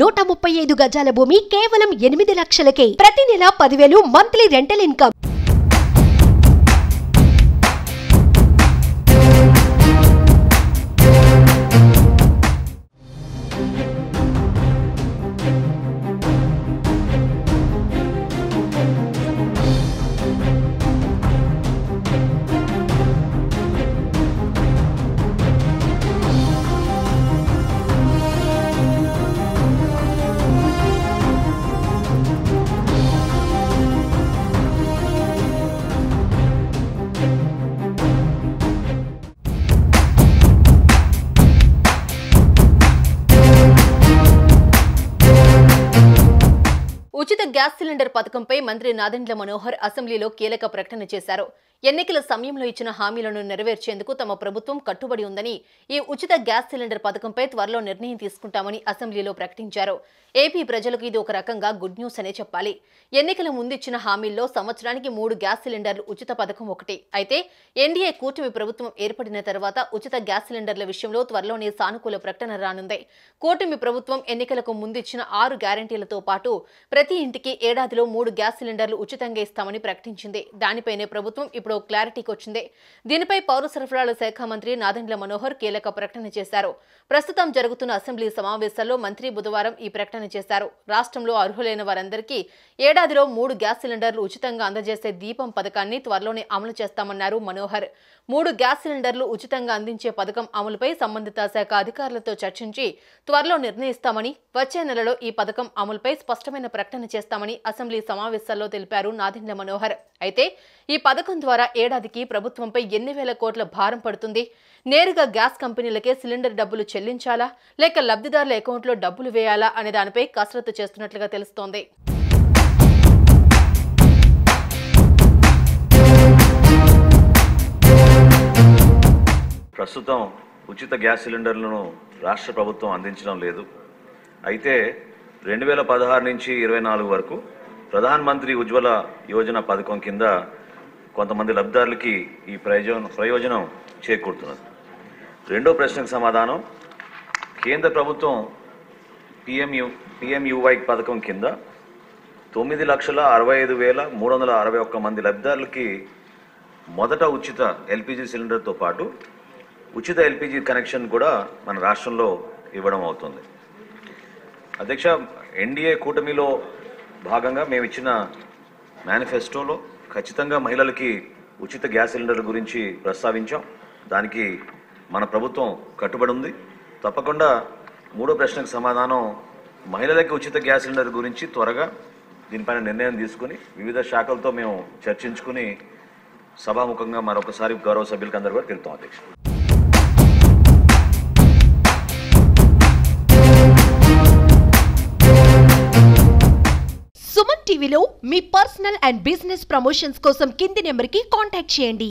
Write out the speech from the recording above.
135 గజాల భూమి కేవలం 8 లక్షలకే. ప్రతి నెల 10,000 మంత్లీ రెంటల్ ఇన్కమ్. ఉచిత గ్యాస్ సిలిండర్ పథకంపై మంత్రి నాదెండ్ల మనోహర్ అసెంబ్లీలో కీలక ప్రకటన చేశారు. ఎన్నికల సమయంలో ఇచ్చిన హామీలను నెరవేర్చేందుకు తమ ప్రభుత్వం కట్టుబడి ఉందని, ఈ ఉచిత గ్యాస్ సిలిండర్ పథకంపై త్వరలో నిర్ణయం తీసుకుంటామని అసెంబ్లీలో ప్రకటించారు. ఏపీ ప్రజలకు ఇది ఒక రకంగా గుడ్ న్యూస్ అనే చెప్పాలి. ఎన్నికల ముందిచ్చిన హామీల్లో సంవత్సరానికి 3 గ్యాస్ సిలిండర్లు ఉచిత పథకం ఒకటి. అయితే ఎన్డీఏ కూటమి ప్రభుత్వం ఏర్పడిన తర్వాత ఉచిత గ్యాస్ సిలిండర్ల విషయంలో త్వరలోనే సానుకూల ప్రకటన రానుంది. కూటమి ప్రభుత్వం ఎన్నికలకు ముందిచ్చిన 6 గ్యారంటీలతో పాటు ప్రతి ఇంటికి ఏడాదిలో 3 గ్యాస్ సిలిండర్లు ఉచితంగా ఇస్తామని ప్రకటించింది. దానిపైనే ప్రభుత్వం ఇప్పుడు క్లారిటీకి వచ్చింది. దీనిపై పౌర సరఫరాల శాఖ మంత్రి నాదెండ్ల మనోహర్ కీలక ప్రకటన చేశారు. ప్రస్తుతం జరుగుతున్న అసెంబ్లీ సమావేశాల్లో మంత్రి బుధవారం ఈ ప్రకటన చేశారు. రాష్ట్రంలో అర్హులైన వారందరికీ ఏడాదిలో 3 గ్యాస్ సిలిండర్లు ఉచితంగా అందజేసే దీపం పథకాన్ని త్వరలోనే అమలు చేస్తామన్నారు మనోహర్. 3 గ్యాస్ సిలిండర్లు ఉచితంగా అందించే పథకం అమలుపై సంబంధిత శాఖ అధికారులతో చర్చించి త్వరలో నిర్ణయిస్తామని, వచ్చే నెలలో ఈ పథకం అమలుపై స్పష్టమైన ప్రకటన చేస్తామని అసెంబ్లీ సమావేశాల్లో తెలిపారు నాదెండ్ల మనోహర్. అయితే ఈ పథకం ద్వారా ఏడాదికి ప్రభుత్వంపై ఎన్ని వేల కోట్ల భారం పడుతుంది? నేరుగా గ్యాస్ కంపెనీలకే సిలిండర్ డబ్బులు చెల్లించాలా, లేక లబ్ధిదారుల అకౌంట్లో డబ్బులు వేయాలా అనే దానిపై కసరత్తు చేస్తున్నట్లుగా తెలుస్తోంది. ప్రస్తుతం ఉచిత గ్యాస్ సిలిండర్లను రాష్ట్ర ప్రభుత్వం అందించడం లేదు. అయితే 2016 నుంచి 24 వరకు ప్రధాన్ మంత్రి ఉజ్వల యోజన పథకం కింద కొంతమంది లబ్ధిదారులకి ఈ ప్రయోజనం చేకూరుతున్నది. రెండో ప్రశ్నకు సమాధానం, కేంద్ర ప్రభుత్వం పిఎంయువై పథకం కింద 9,65,361 మంది లబ్ధిదారులకి మొదట ఉచిత ఎల్పిజి సిలిండర్తో పాటు ఉచిత ఎల్పిజి కనెక్షన్ కూడా మన రాష్ట్రంలో ఇవ్వడం అవుతుంది. అధ్యక్ష, ఎన్డీఏ కూటమిలో భాగంగా మేము ఇచ్చిన మేనిఫెస్టోలో ఖచ్చితంగా మహిళలకి ఉచిత గ్యాస్ సిలిండర్ల గురించి ప్రస్తావించాం. దానికి మన ప్రభుత్వం కట్టుబడి ఉంది. తప్పకుండా మూడో ప్రశ్నకు సమాధానం, మహిళలకి ఉచిత గ్యాస్ సిలిండర్ గురించి త్వరగా దీనిపైన నిర్ణయం తీసుకుని వివిధ శాఖలతో మేము చర్చించుకుని సభాముఖంగా మరొకసారి గౌరవ సభ్యులకి అందరూ కూడా తెలుపుతాం. అధ్యక్ష, సుమన్ టీవీలో మీ పర్సనల్ అండ్ బిజినెస్ ప్రమోషన్స్ కోసం కింది నెంబర్కి కాంటాక్ట్ చేయండి.